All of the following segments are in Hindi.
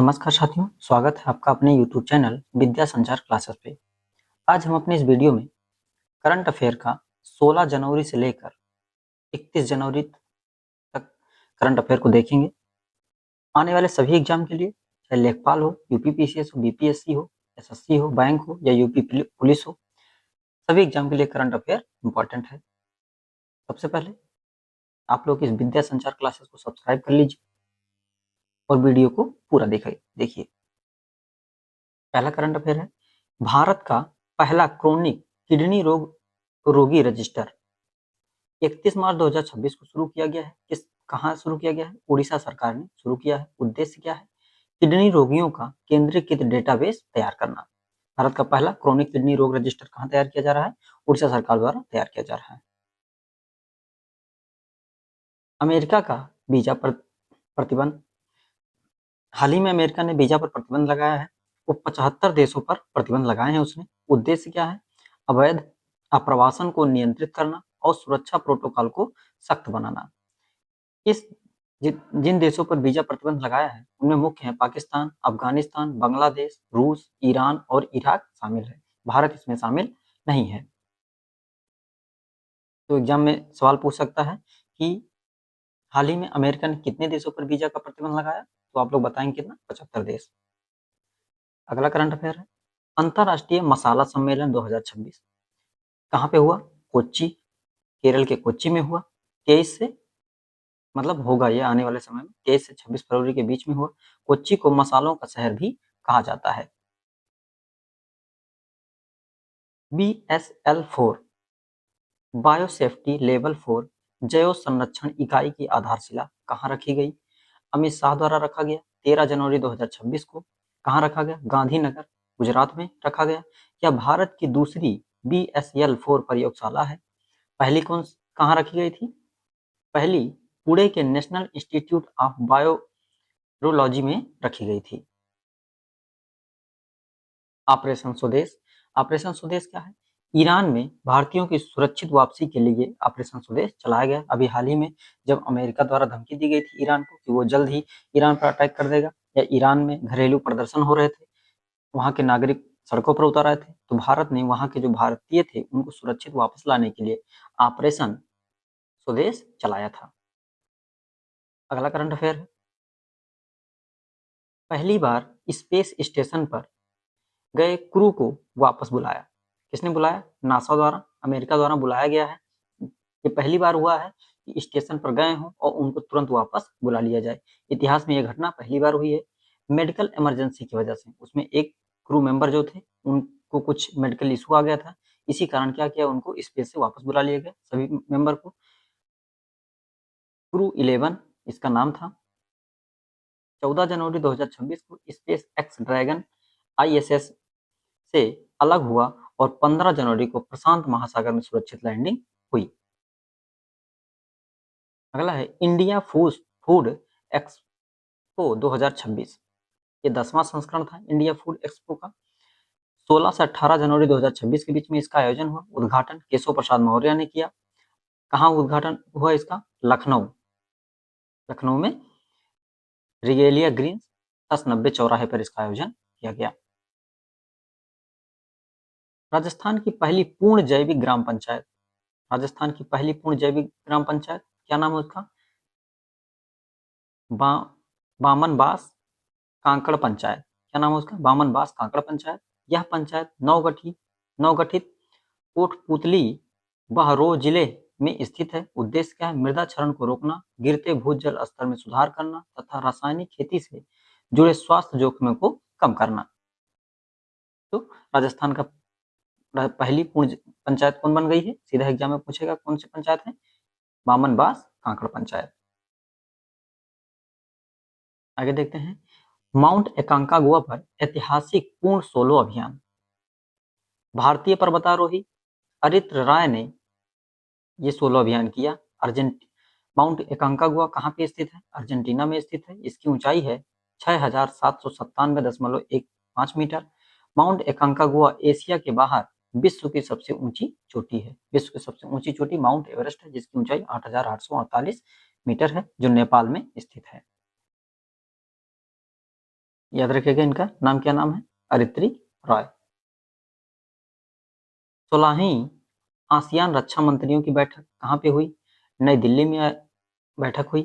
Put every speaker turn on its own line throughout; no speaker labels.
नमस्कार साथियों, स्वागत है आपका अपने YouTube चैनल विद्या संचार क्लासेस पे। आज हम अपने इस वीडियो में करंट अफेयर का 16 जनवरी से लेकर 31 जनवरी तक करंट अफेयर को देखेंगे। आने वाले सभी एग्जाम के लिए, चाहे लेखपाल हो, यूपीपीसीएस हो, बीपीएससी हो, एसएससी हो, बैंक हो या यूपी पुलिस हो, सभी एग्जाम के लिए करंट अफेयर इंपॉर्टेंट है। सबसे पहले आप लोग इस विद्या संचार क्लासेस को सब्सक्राइब कर लीजिए और वीडियो को पूरा देखिए। पहला करंट अफेयर है, भारत का पहला क्रोनिक किडनी रोगी रजिस्टर 31 मार्च 2026 को शुरू किया गया है। कहाँ शुरू किया गया है? उड़ीसा सरकार ने शुरू किया है। उद्देश्य क्या है? किडनी रोगियों का केंद्रीकृत डेटाबेस तैयार करना। भारत का पहला क्रोनिक किडनी रोग रजिस्टर कहाँ तैयार किया जा रहा है? उड़ीसा सरकार द्वारा तैयार किया जा रहा है। अमेरिका का वीजा पर प्रतिबंध। हाल ही में अमेरिका ने वीजा पर प्रतिबंध लगाया है। वो 75 देशों पर प्रतिबंध लगाए हैं उसने। उद्देश्य क्या है? अवैध आप्रवासन को नियंत्रित करना और सुरक्षा प्रोटोकॉल को सख्त बनाना। इस जिन देशों पर वीजा प्रतिबंध लगाया है उनमें मुख्य है पाकिस्तान, अफगानिस्तान, बांग्लादेश, रूस, ईरान और इराक शामिल है। भारत इसमें शामिल नहीं है। तो एग्जाम में सवाल पूछ सकता है कि हाल ही में अमेरिका ने कितने देशों पर वीजा का प्रतिबंध लगाया? तो आप लोग बताएंगे कितना? 75 देश। अगला करंट अफेयर है, अंतरराष्ट्रीय मसाला सम्मेलन 2026 कहाँ पे हुआ? कोच्चि, केरल के कोच्चि में हुआ। 23 से मतलब होगा ये आने वाले समय में, 23 से 26 फरवरी के बीच में हुआ। कोच्चि को मसालों का शहर भी कहा जाता है। BSL-4 बायोसेफ्टी लेवल 4 जैव संरक्षण इकाई की आधारशिला कहाँ रखी गई? अमित शाह द्वारा रखा गया 13 जनवरी 2026 को। कहाँ रखा गया? गांधीनगर, गुजरात में रखा गया। यह भारत की दूसरी BSL-4 प्रयोगशाला है। पहली कहाँ रखी गई थी? पहली पुणे के नेशनल इंस्टीट्यूट ऑफ बायोरोलॉजी में रखी गई थी। ऑपरेशन स्वदेश। ऑपरेशन स्वदेश क्या है? ईरान में भारतीयों की सुरक्षित वापसी के लिए ऑपरेशन स्वदेश चलाया गया। अभी हाल ही में जब अमेरिका द्वारा धमकी दी गई थी ईरान को कि वो जल्द ही ईरान पर अटैक कर देगा, या ईरान में घरेलू प्रदर्शन हो रहे थे, वहां के नागरिक सड़कों पर उतर आए थे, तो भारत ने वहां के जो भारतीय थे उनको सुरक्षित वापस लाने के लिए ऑपरेशन स्वदेश चलाया था। अगला करंट अफेयर है, पहली बार स्पेस स्टेशन पर गए क्रू को वापस बुलाया। किसने बुलाया? नासा द्वारा, अमेरिका द्वारा बुलाया गया है। ये पहली बार हुआ है कि स्टेशन पर गए हों और उनको तुरंत वापस बुला लिया जाए। इतिहास में यह घटना पहली बार हुई है। मेडिकल इमरजेंसी की वजह से उसमें एक क्रू मेंबर जो थे उनको कुछ मेडिकल इशू आ गया था। इसी कारण क्या किया, उनको स्पेस से वापस बुला लिया गया सभी मेंबर को। क्रू 11 इसका नाम था। 14 जनवरी 2026 को स्पेस एक्स ड्रैगन ISS से अलग हुआ और 15 जनवरी को प्रशांत महासागर में सुरक्षित लैंडिंग हुई। अगला है इंडिया फूड एक्सपो 2026। ये 10वां संस्करण था इंडिया फूड एक्सपो का। 16 से 18 जनवरी 2026 के बीच में इसका आयोजन हुआ। उद्घाटन केशव प्रसाद मौर्य ने किया। कहाँ उद्घाटन हुआ इसका? लखनऊ। लखनऊ में रिगेलिया ग्रीन 1090 चौराहे पर इसका आयोजन किया गया। राजस्थान की पहली पूर्ण जैविक ग्राम पंचायत। राजस्थान की पहली पूर्ण जैविक ग्राम पंचायत क्या नाम है उसका? बा, बामनबास कांकड़ पंचायत। क्या नाम है उसका? बामनबास कांकड़ पंचायत। यह पंचायत नवगठित कोटपूतली बहरोह जिले में स्थित है। उद्देश्य क्या है? मृदा क्षरण को रोकना, गिरते भूजल स्तर में सुधार करना तथा रासायनिक खेती से जुड़े स्वास्थ्य जोखिमों को कम करना। तो राजस्थान का पहली पूर्ण पंचायत कौन बन गई है? सीधा एग्जाम में पूछेगा कौन सी पंचायत है? बामनबास कांकड़ पंचायत। आगे देखते हैं, माउंट एकांकागुआ पर ऐतिहासिक पूर्ण सोलो अभियान। भारतीय पर्वतारोही अरित्र राय ने ये सोलो अभियान किया। माउंट एकांकागुआ कहाँ पे स्थित है? अर्जेंटीना में स्थित है। इसकी ऊंचाई है 6797.15 मीटर। माउंट एकांकागुआ एशिया के बाहर विश्व की सबसे ऊंची चोटी है। विश्व की सबसे ऊंची चोटी माउंट एवरेस्ट है, जिसकी ऊंचाई 8848 मीटर है, जो नेपाल में स्थित है। याद रखिएगा, इनका नाम क्या नाम है? अरित्री रॉय। 16वीं आसियान रक्षा मंत्रियों की बैठक कहाँ पे हुई? नई दिल्ली में बैठक हुई।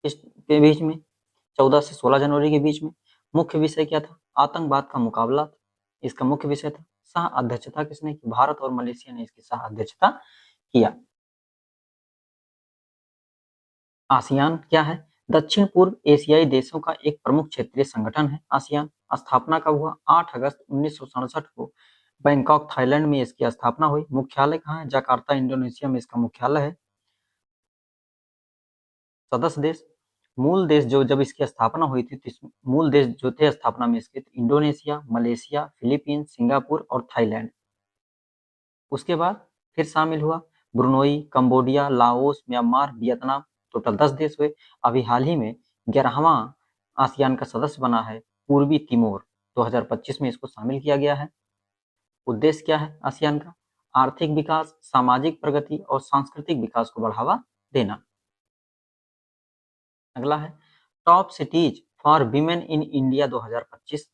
इसके बीच में 14 से 16 जनवरी के बीच में मुख्य विषय क्या था? आतंकवाद का मुकाबला इसका मुख्य विषय था। सह अध्यक्षता किसने की? भारत और मलेशिया ने इसकी सह अध्यक्षता किया। आसियान क्या है? दक्षिण पूर्व एशियाई देशों का एक प्रमुख क्षेत्रीय संगठन है आसियान। स्थापना कब हुआ? 8 अगस्त 1967 को बैंकॉक थाईलैंड में इसकी स्थापना हुई। मुख्यालय कहाँ है? जकार्ता इंडोनेशिया में इसका मुख्यालय है। सदस्य देश, मूल देश जो जब इसकी स्थापना हुई थी तो मूल देश जो थे स्थापना में इसके, इंडोनेशिया, मलेशिया, फिलीपींस, सिंगापुर और थाईलैंड। उसके बाद फिर शामिल हुआ Brunei, Cambodia, Laos, Myanmar, Vietnam. Total 10 देश हुए। अभी हाल ही में 11वां आसियान का सदस्य बना है पूर्वी तिमोर। 2025 में इसको शामिल किया गया है। उद्देश्य क्या है आसियान का? आर्थिक विकास, सामाजिक प्रगति और सांस्कृतिक विकास को बढ़ावा देना। अगला है top cities for women in India 2025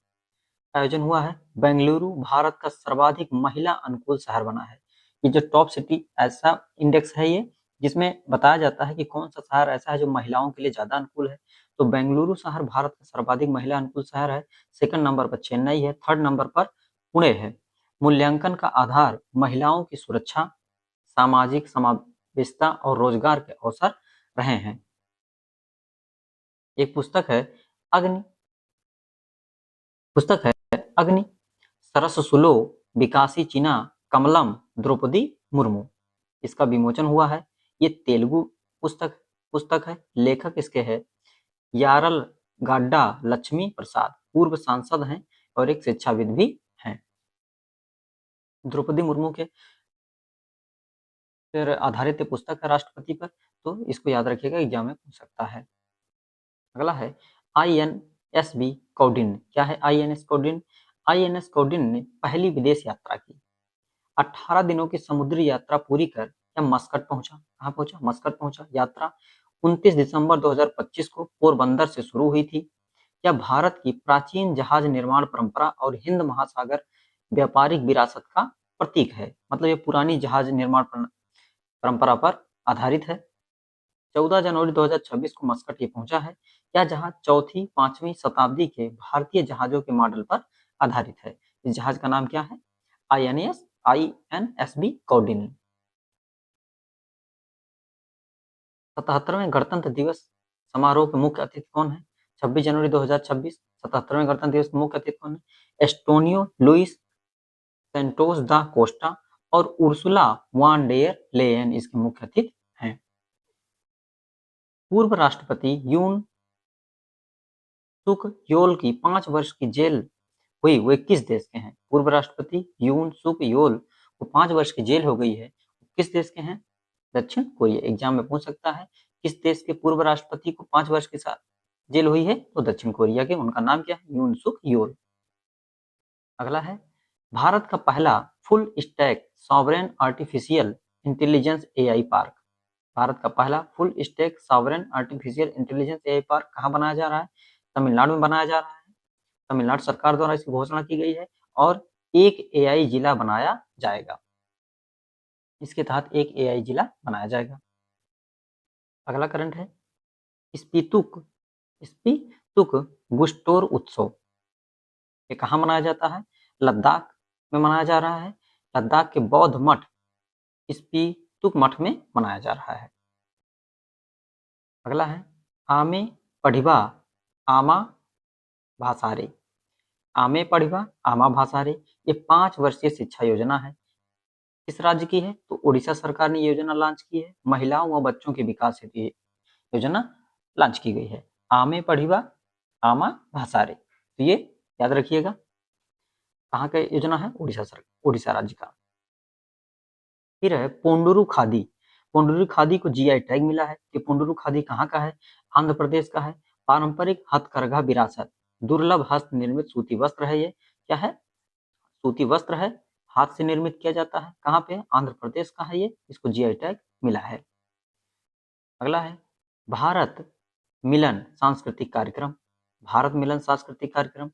आयोजन हुआ है। बेंगलुरु भारत का सर्वाधिक महिला अनुकूल शहर बना है। ये जो टॉप सिटी ऐसा इंडेक्स है ये, जिसमें बताया जाता है कि कौन सा शहर ऐसा है जो महिलाओं के लिए ज्यादा अनुकूल है। तो बेंगलुरु शहर भारत का सर्वाधिक महिला अनुकूल शहर है। सेकंड नंबर पर चेन्नई है। थर्ड नंबर पर पुणे है। मूल्यांकन का आधार महिलाओं की सुरक्षा, सामाजिक समावेशिता और रोजगार के अवसर रहे हैं। एक अग्नि पुस्तक है अग्नि सरससुलो विकासी चिना कमलम द्रौपदी मुर्मू। इसका विमोचन हुआ है। ये तेलुगु पुस्तक पुस्तक है। लेखक इसके है यारल गाड्डा लक्ष्मी प्रसाद, पूर्व सांसद हैं और एक शिक्षाविद भी हैं। द्रौपदी मुर्मू के फिर आधारित पुस्तक है राष्ट्रपति पर, तो इसको याद रखिएगा, एग्जाम में पूछ सकता है। अगला है INSB कौडिन। क्या है INS कौडिन? INS कौडिन ने पहली विदेश यात्रा की। 18 दिनों की समुद्री यात्रा पूरी कर यह मस्कट पहुंचा। कहाँ पहुंचा? मस्कट पहुंचा। यात्रा 29 दिसंबर 2025 को पोरबंदर से शुरू हुई थी। यह भारत की प्राचीन जहाज निर्माण परंपरा और हिंद महासागर व्यापारिक विरासत का प्रतीक है। मतलब ये पुरानी जहाज निर्माण परंपरा पर आधारित है। 14 जनवरी 2026 को मस्कट ये पहुंचा है। यह जहाज चौथी पांचवी शताब्दी के भारतीय जहाजों के मॉडल पर आधारित है। इस जहाज का नाम क्या है? INSB कौडिन। 77वें गणतंत्र दिवस समारोह के मुख्य अतिथि कौन है? 26 जनवरी 2026 77वें गणतंत्र दिवस के मुख्य अतिथि कौन है? एस्टोनियो लुइस सेंटोस दा कोस्टा और उर्सुला वान डेयर लेयन इसके मुख्य अतिथि हैं। पूर्व राष्ट्रपति यून सुक योल की 5 वर्ष की जेल हुई, वे किस देश के हैं? पूर्व राष्ट्रपति यून सुक योल को 5 वर्ष की जेल हो गई है, किस देश के हैं? दक्षिण कोरिया। एग्जाम में पूछ सकता है किस देश के पूर्व राष्ट्रपति को 5 वर्ष के साथ जेल हुई है, तो दक्षिण कोरिया के। उनका नाम क्या है? यून सुक योल। अगला है भारत का पहला full stack sovereign artificial intelligence AI park. Bharat का पहला full stack sovereign artificial intelligence AI park कहाँ बनाया जा रहा है? तमिलनाडु में बनाया जा रहा है। तमिलनाडु सरकार द्वारा इसकी घोषणा की गई है और एक AI जिला बनाया जाएगा। इसके तहत एक AI जिला बनाया जाएगा। अगला करंट है स्पीतुक स्पीतुक गुस्टोर उत्सव। ये कहाँ मनाया जाता है? लद्दाख में मनाया जा रहा है। लद्दाख के बौद्ध मठ स्पीतुक मठ में मनाया जा रहा है। अगला है आमे पढ़िबा आमा भाषारे। आमे पढ़िबा आमा भाषारे ये 5 वर्षीय शिक्षा योजना है। किस राज्य की है? तो उड़ीसा सरकार ने योजना लॉन्च की है। महिलाओं व बच्चों के विकास हेतु ये योजना लॉन्च की गई है। आमे पढ़िबा आमा भाषारे, तो ये याद रखिएगा। कहाँ का योजना है? उड़ीसा राज्य का। फिर है पोंडुरु खादी। पोंडुरु खादी को GI टैग मिला है। कि पोंडुरु खादी कहाँ का है? आंध्र प्रदेश का है। पारंपरिक हथकरघा विरासत, दुर्लभ हस्त निर्मित सूती वस्त्र है। ये क्या है? सूती वस्त्र है, हाथ से निर्मित किया जाता है। कहाँ पे? आंध्र प्रदेश का है ये। इसको GI टैग मिला है। अगला है भारत मिलन सांस्कृतिक कार्यक्रम। भारत मिलन सांस्कृतिक कार्यक्रम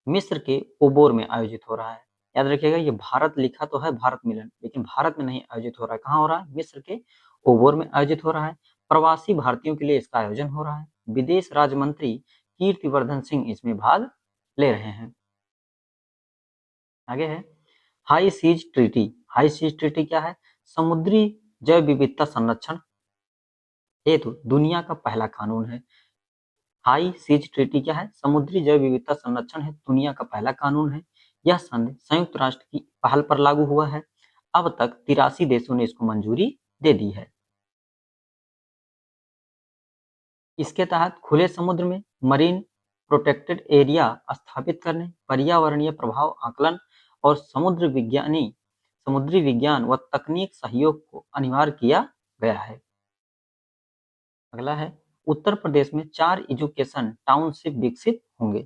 मिस्र के ओबोर में आयोजित हो रहा है। याद रखिएगा, ये भारत लिखा तो है भारत मिलन, लेकिन भारत में नहीं आयोजित हो रहा है। कहाँ हो रहा है? मिस्र के ओबोर में आयोजित हो रहा है। प्रवासी भारतीयों के लिए इसका आयोजन हो रहा है। विदेश राज्य मंत्री कीर्तिवर्धन सिंह इसमें भाग ले रहे हैं। आगे है high seas treaty. High seas treaty क्या है? समुद्री जैव विविधता संरक्षण हेतु दुनिया का पहला कानून है। हाई सीज ट्रीटी क्या है? समुद्री जैव विविधता संरक्षण हेतु दुनिया का पहला कानून है। यह संधि संयुक्त राष्ट्र की पहल पर लागू हुआ है। अब तक 83 देशों ने इसको मंजूरी दे दी है। इसके तहत खुले समुद्र में मरीन प्रोटेक्टेड एरिया स्थापित करने, पर्यावरणीय प्रभाव आकलन और समुद्री विज्ञान व तकनीक सहयोग को अनिवार्य किया गया है। अगला है उत्तर प्रदेश में 4 एजुकेशन टाउनशिप विकसित होंगे।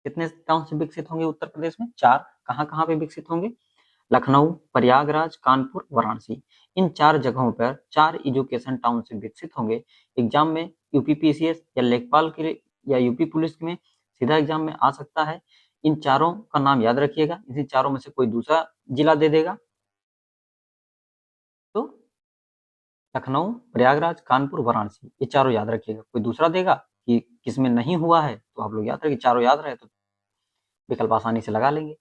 कितने टाउनशिप विकसित होंगे उत्तर प्रदेश में? 4। कहाँ कहाँ पे विकसित होंगे? लखनऊ, प्रयागराज, कानपुर, वाराणसी। इन 4 जगहों पर 4 एजुकेशन टाउनशिप विकसित होंगे। एग्जाम में यूपीपीसीएस या लेखपाल के या यूपी पुलिस में सीधा एग्जाम में आ सकता है। इन चारों का नाम याद रखिएगा। इसी चारों में से कोई दूसरा जिला दे देगा तो लखनऊ, प्रयागराज, कानपुर, वाराणसी, ये चारों याद रखिएगा। कोई दूसरा देगा कि किसमें नहीं हुआ है तो आप लोग याद रखिए, चारों याद रहे तो विकल्प आसानी से लगा लेंगे।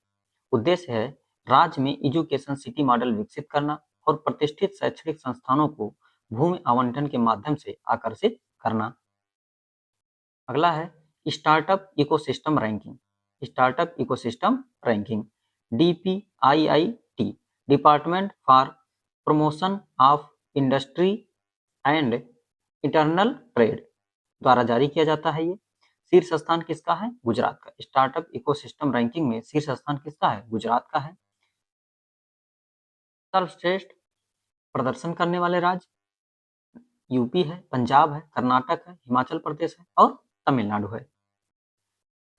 उद्देश्य है राज्य में एजुकेशन सिटी मॉडल विकसित करना और प्रतिष्ठित शैक्षणिक संस्थानों को भूमि आवंटन के माध्यम से आकर्षित करना। अगला है startup ecosystem ranking. Startup ecosystem ranking DPIIT, department for promotion of industry and internal trade द्वारा जारी किया जाता है। ये शीर्ष स्थान किसका है? गुजरात का। स्टार्टअप इकोसिस्टम रैंकिंग में शीर्ष स्थान किसका है? गुजरात का है। सर्वश्रेष्ठ प्रदर्शन करने वाले राज्य यूपी है, पंजाब है, कर्नाटक है, हिमाचल प्रदेश है और तमिलनाडु है।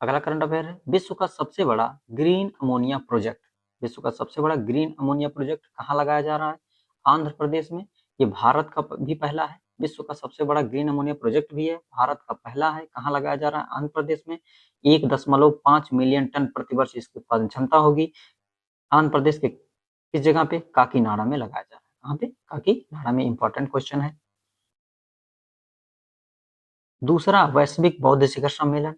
अगला करंट अफेयर है विश्व का सबसे बड़ा ग्रीन अमोनिया प्रोजेक्ट। विश्व का सबसे बड़ा ग्रीन अमोनिया प्रोजेक्ट कहाँ लगाया जा रहा है? आंध्र प्रदेश में। ये भारत का भी पहला है। विश्व का सबसे बड़ा ग्रीन अमोनिया प्रोजेक्ट भी है, भारत का पहला है। कहाँ लगाया जा रहा है? आंध्र प्रदेश में। 1.5 मिलियन टन प्रतिवर्ष इसकी उत्पादन क्षमता होगी। आंध्र प्रदेश के किस जगह पे? काकीनाडा में लगाया जा रहा है। कहाँ पे? काकीनाडा में। इंपॉर्टेंट क्वेश्चन है। दूसरा वैश्विक बौद्ध शिखर सम्मेलन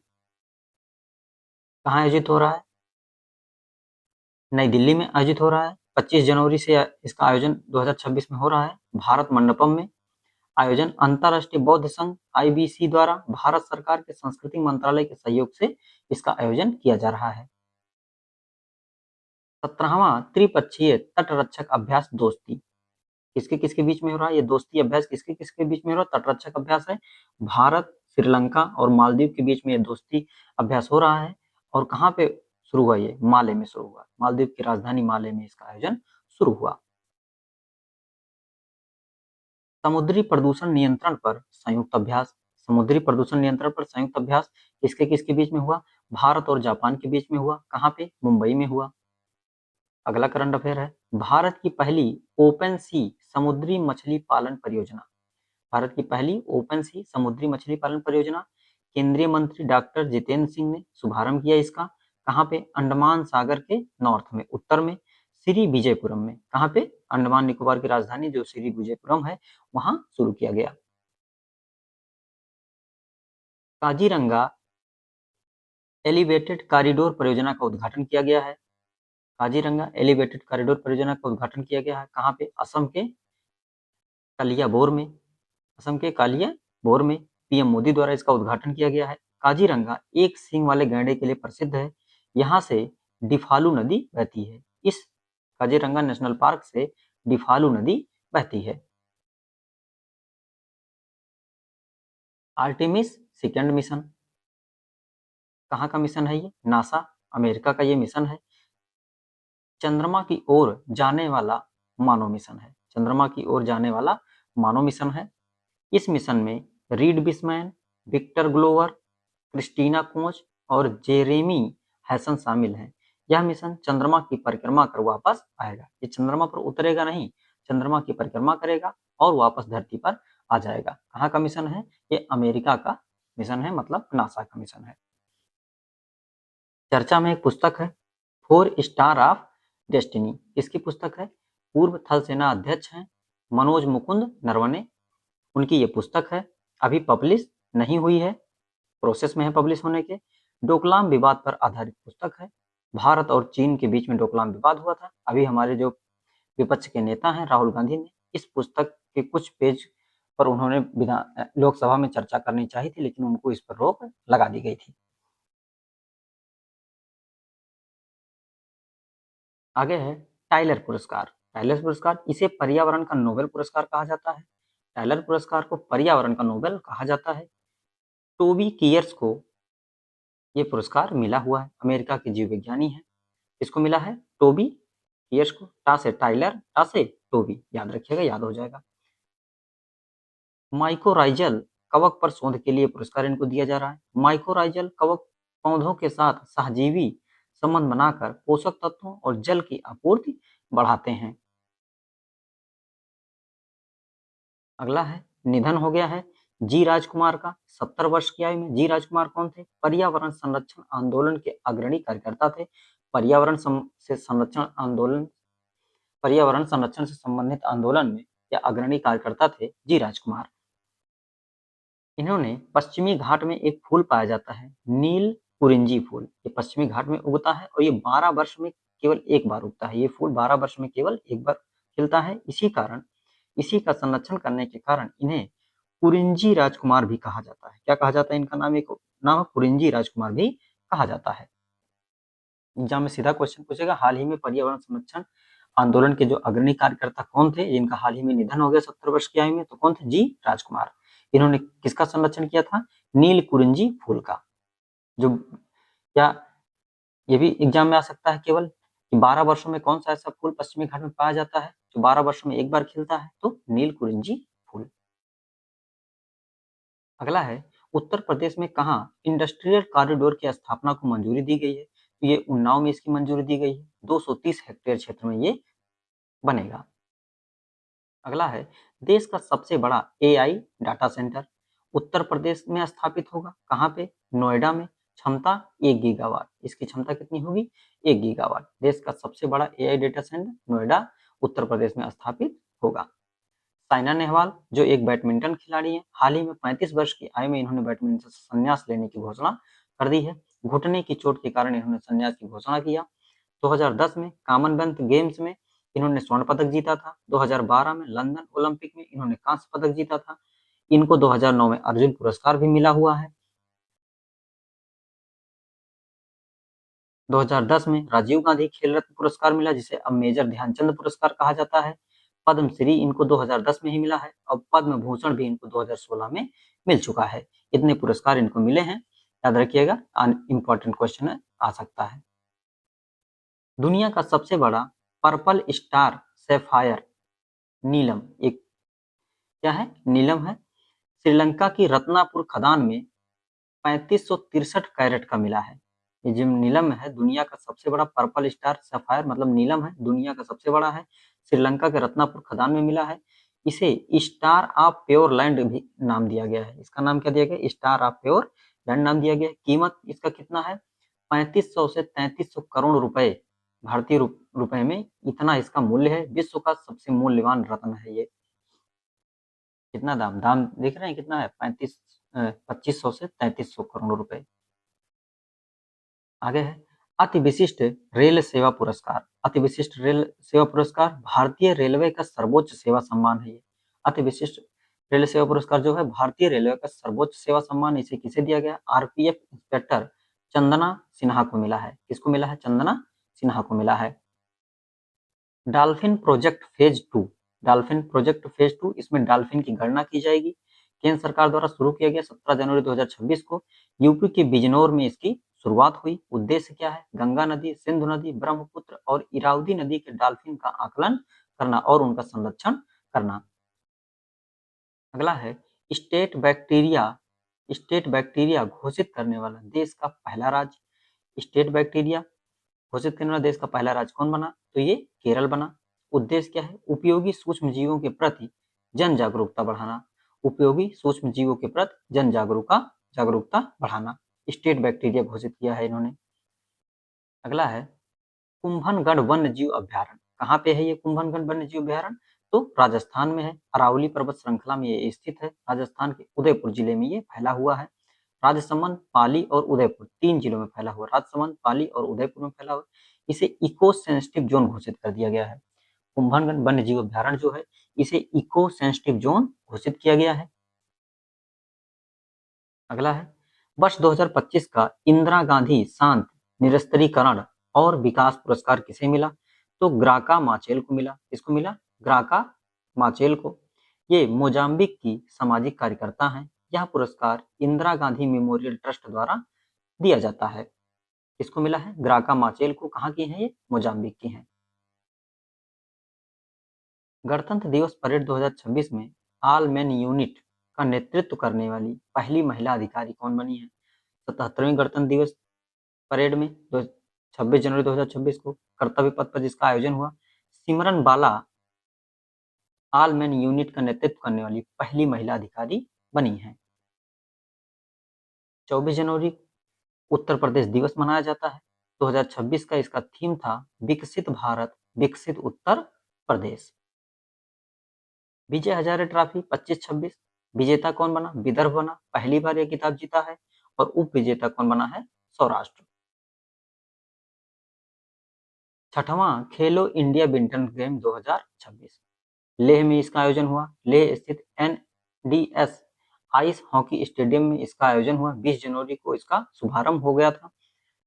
कहाँ आयोजित हो रहा है? नई दिल्ली में आयोजित हो रहा है। 25 जनवरी से इसका आयोजन 2026 में हो रहा है, भारत मंडपम में। आयोजन अंतर्राष्ट्रीय बौद्ध संघ IBC द्वारा भारत सरकार के संस्कृति मंत्रालय के सहयोग से इसका आयोजन किया जा रहा है। 17वां त्रिपक्षीय तटरक्षक अभ्यास दोस्ती किसके किसके बीच में हो रहा है? ये दोस्ती अभ्यास किसके किसके बीच में हो रहा है? तटरक्षक अभ्यास है। भारत, श्रीलंका और मालदीव के बीच में ये दोस्ती अभ्यास हो रहा है। और कहाँ पे शुरू हुआ? ये माले में शुरू हुआ। मालदीव की राजधानी माले में इसका आयोजन शुरू हुआ। समुद्री प्रदूषण नियंत्रण पर संयुक्त अभ्यास। समुद्री प्रदूषण नियंत्रण पर संयुक्त अभ्यास किसके किसके बीच में हुआ? भारत और जापान के बीच में हुआ। कहाँ पे? मुंबई में हुआ। अगला करंट अफेयर है भारत की पहली ओपन सी समुद्री मछली पालन परियोजना। भारत की पहली ओपन सी समुद्री मछली पालन परियोजना केंद्रीय मंत्री डॉक्टर जितेंद्र सिंह ने शुभारंभ किया इसका। कहाँ पे? अंडमान सागर के नॉर्थ में, उत्तर में, श्री विजयपुरम में। कहाँ पे? अंडमान निकोबार की राजधानी जो श्री विजयपुरम है वहां शुरू किया गया। काजीरंगा एलिवेटेड कॉरिडोर परियोजना का उद्घाटन किया गया है। काजीरंगा एलिवेटेड कॉरिडोर परियोजना का उद्घाटन किया गया है। कहाँ पे? असम के कलियाबोर में। असम के कालियाबोर में PM मोदी द्वारा इसका उद्घाटन किया गया है। काजीरंगा एक सींग वाले गैंडे के लिए प्रसिद्ध है। यहाँ से डिफालू नदी बहती है। इस काजीरंगा नेशनल पार्क से डिफालू नदी बहती है। आर्टेमिस सेकंड मिशन कहाँ का मिशन है? ये नासा अमेरिका का ये मिशन है। चंद्रमा की ओर जाने वाला मानव मिशन है। चंद्रमा की ओर जाने वाला मानव मिशन है। इस मिशन में Reid Wiseman, Victor Glover, Christina Koch और जेरेमी हैसन शामिल हैं। यह मिशन चंद्रमा की परिक्रमा कर वापस आएगा। ये चंद्रमा पर उतरेगा नहीं, चंद्रमा की परिक्रमा करेगा और वापस धरती पर आ जाएगा। कहाँ का मिशन है? ये अमेरिका का मिशन है मतलब नासा का मिशन है। चर्चा में एक पुस्तक है 4 स्टार ऑफ डेस्टिनी। इसकी पुस्तक है, पूर्व थल सेना अध्यक्ष हैं मनोज मुकुंद नरवणे, उनकी ये पुस्तक है, अभी पब्लिश नहीं हुई है, प्रोसेस में है पब्लिश होने के। डोकलाम विवाद पर आधारित पुस्तक है। भारत और चीन के बीच में डोकलाम विवाद हुआ था। अभी हमारे जो विपक्ष के नेता हैं राहुल गांधी ने इस पुस्तक के कुछ पेज पर उन्होंने लोकसभा में चर्चा करनी चाहिए थी, लेकिन उनको इस पर रोक लगा दी गई थी। आगे है टाइलर पुरस्कार। टाइलर पुरस्कार, इसे पर्यावरण का नोबेल पुरस्कार कहा जाता है। टाइलर पुरस्कार को पर्यावरण का नोबेल कहा जाता है। टोबी कियर्स को ये पुरस्कार मिला हुआ है, अमेरिका के जीव विज्ञानी है। इसको मिला है टोबी कियर्स को, टा से टाइलर, टा से टोबी, याद रखिएगा, याद हो जाएगा। माइकोराइजल कवक पर शोध के लिए पुरस्कार इनको दिया जा रहा है। माइकोराइजल कवक पौधों के साथ सहजीवी संबंध बनाकर पोषक तत्वों और जल की आपूर्ति बढ़ाते हैं। अगला है, निधन हो गया है जी राजकुमार का 70 वर्ष की आयु में। जी राजकुमार कौन थे? पर्यावरण संरक्षण आंदोलन के अग्रणी कार्यकर्ता थे। पर्यावरण संरक्षण से संबंधित आंदोलन में ये अग्रणी कार्यकर्ता थे जी राजकुमार। इन्होंने पश्चिमी घाट में एक फूल पाया जाता है, नील कुरिंजी फूल। ये पश्चिमी घाट में उगता है और ये 12 वर्ष में केवल एक बार उगता है। ये फूल 12 वर्ष में केवल एक बार खिलता है। इसी का संरक्षण करने के कारण इन्हें कुरिंजी राजकुमार भी कहा जाता है। क्या कहा जाता है इनका नाम? एक नाम कुरिंजी राजकुमार भी कहा जाता है। एग्जाम में सीधा क्वेश्चन पूछेगा, हाल ही में पर्यावरण संरक्षण आंदोलन के जो अग्रणी कार्यकर्ता कौन थे जिनका हाल ही में निधन हो गया 70 वर्ष की आयु में? तो कौन थे? जी राजकुमार। इन्होंने किसका संरक्षण किया था? नील कुरिंजी फूल का। जो क्या ये भी एग्जाम में आ सकता है केवल कि 12 वर्षों में कौन सा ऐसा फूल पश्चिमी घाट में पाया जाता है जो 12 वर्षों में एक बार खिलता है? तो नील कुरिंजी फूल। अगला है, उत्तर प्रदेश में कहाँ इंडस्ट्रियल कॉरिडोर की स्थापना को मंजूरी दी गई है? तो ये उन्नाव में इसकी मंजूरी दी गई है। 230 हेक्टेयर क्षेत्र में ये बनेगा। अगला है, देश का सबसे बड़ा AI data centre Uttar Pradesh में स्थापित होगा। कहाँ पे? नोएडा में। क्षमता 1 गीगावाट। इसकी क्षमता कितनी होगी? 1 गीगावाट। देश का सबसे बड़ा AI data centre Noida Uttar Pradesh में स्थापित होगा। साइना नेहवाल जो एक बैडमिंटन खिलाड़ी है, हाल ही में 35 वर्ष की आयु में इन्होंने बैडमिंटन से संन्यास लेने की घोषणा कर दी है। घुटने की चोट के कारण इन्होंने संन्यास की घोषणा किया। 2010 में कॉमनवेल्थ गेम्स में इन्होंने स्वर्ण पदक जीता था। 2012 में लंदन ओलंपिक में इन्होंने कांस्य पदक जीता था। इनको 2009 में अर्जुन पुरस्कार भी मिला हुआ है। 2010 में राजीव गांधी खेल रत्न पुरस्कार मिला, जिसे अब मेजर ध्यानचंद पुरस्कार कहा जाता है। पद्मश्री इनको 2010 में ही मिला है और पद्म भूषण भी इनको 2016 में मिल चुका है। इतने पुरस्कार इनको मिले हैं, याद रखिएगा, इंपॉर्टेंट क्वेश्चन आ सकता है। दुनिया का सबसे बड़ा पर्पल स्टार सैफायर नीलम एक क्या है? नीलम है। श्रीलंका की रत्नापुर खदान में 3563 कैरेट का मिला है। ये जो नीलम है दुनिया का सबसे बड़ा पर्पल स्टार सफायर मतलब नीलम है, दुनिया का सबसे बड़ा है, श्रीलंका के रत्नापुर खदान में मिला है। इसे स्टार ऑफ प्योर लैंड भी नाम दिया गया है। इसका नाम क्या दिया गया? स्टार ऑफ प्योर लैंड नाम दिया गया है। कीमत इसका कितना है? 3500 से 3300 करोड़ रुपए, भारतीय रुपए में इतना इसका मूल्य है। विश्व का सबसे मूल्यवान रत्न है ये। कितना दाम दाम देख रहे हैं कितना है? 2500 से 3300 करोड़ रुपए। आगे है, अति विशिष्ट रेल सेवा पुरस्कार। अति विशिष्ट रेल सेवा पुरस्कार भारतीय रेलवे का सर्वोच्च सेवा सम्मान है। ये अति विशिष्ट रेल सेवा पुरस्कार जो है भारतीय रेलवे का सर्वोच्च सेवा सम्मान, इसे किसे दिया गया? आरपीएफ इंस्पेक्टर चंदना सिन्हा को मिला है। किसको मिला है? चंदना सिन्हा को मिला है। Dolphin project phase 2, dolphin project phase 2, इसमें डॉल्फिन की गणना की जाएगी। केंद्र सरकार द्वारा शुरू किया गया 17 जनवरी 2026 को। यूपी के बिजनौर में इसकी शुरुआत हुई। उद्देश्य क्या है? गंगा नदी, सिंधु नदी, ब्रह्मपुत्र और इरावदी नदी के डॉल्फिन का आकलन करना और उनका संरक्षण करना। अगला है, स्टेट बैक्टीरिया स्टेट बैक्टीरिया घोषित करने वाला देश का पहला राज्य। स्टेट बैक्टीरिया घोषित करने वाला देश का पहला राज्य कौन बना? तो ये केरल बना। उद्देश्य क्या है? उपयोगी सूक्ष्म जीवों के प्रति जन जागरूकता बढ़ाना। उपयोगी सूक्ष्म जीवों के प्रति जन जागरूकता जागरूकता बढ़ाना। स्टेट बैक्टीरिया घोषित किया है इन्होंने। अगला है कुंभनगढ़ वन्य जीव अभ्यारण्य। कहाँ पे है ये कुंभनगढ़ वन्य जीव अभ्यारण्य? तो राजस्थान में है, अरावली पर्वत श्रृंखला में ये स्थित है। राजस्थान के उदयपुर जिले में ये फैला हुआ है। राजसमंद, पाली और उदयपुर 3 जिलों में फैला हुआ। राजसमंद, पाली और उदयपुर में फैला हुआ। इसे इको सेंसिटिव जोन घोषित कर दिया गया है। कुंभनगढ़ वन्य जीव अभ्यारण्य जो है इसे इको सेंसिटिव जोन घोषित किया गया है। अगला है वर्ष 2025 का इंदिरा गांधी शांत निरस्त्रीकरण और विकास पुरस्कार किसे मिला? तो ग्राका माचेल को मिला। किसको मिला? ग्राका माचेल को। ये मोजाम्बिक की सामाजिक कार्यकर्ता हैं। यह पुरस्कार इंदिरा गांधी मेमोरियल ट्रस्ट द्वारा दिया जाता है। किसको मिला है? ग्राका माचेल को। कहाँ की हैं ये? मोजाम्बिक की हैं। गणतंत्र दिवस परेड 2026 में ऑल मैन यूनिट का नेतृत्व करने वाली पहली महिला अधिकारी कौन बनी है? 77वें गणतंत्र दिवस परेड में 26 जनवरी 2026 को कर्तव्य पथ पर जिसका आयोजन हुआ, सिमरन बाला ऑल मैन यूनिट का नेतृत्व करने वाली पहली महिला अधिकारी बनी है। 24 जनवरी उत्तर प्रदेश दिवस मनाया जाता है। 2026 का इसका थीम था विकसित भारत विकसित उत्तर प्रदेश। विजय हजारे ट्रॉफी 25-26 विजेता कौन बना? विदर्भ बना, पहली बार यह खिताब जीता है। और उप विजेता कौन बना है? सौराष्ट्र। छठवां खेलो इंडिया विंटर गेम 2026 लेह में इसका आयोजन हुआ। लेह स्थित एनडीएस आइस हॉकी स्टेडियम में इसका आयोजन हुआ। 20 जनवरी को इसका शुभारंभ हो गया था।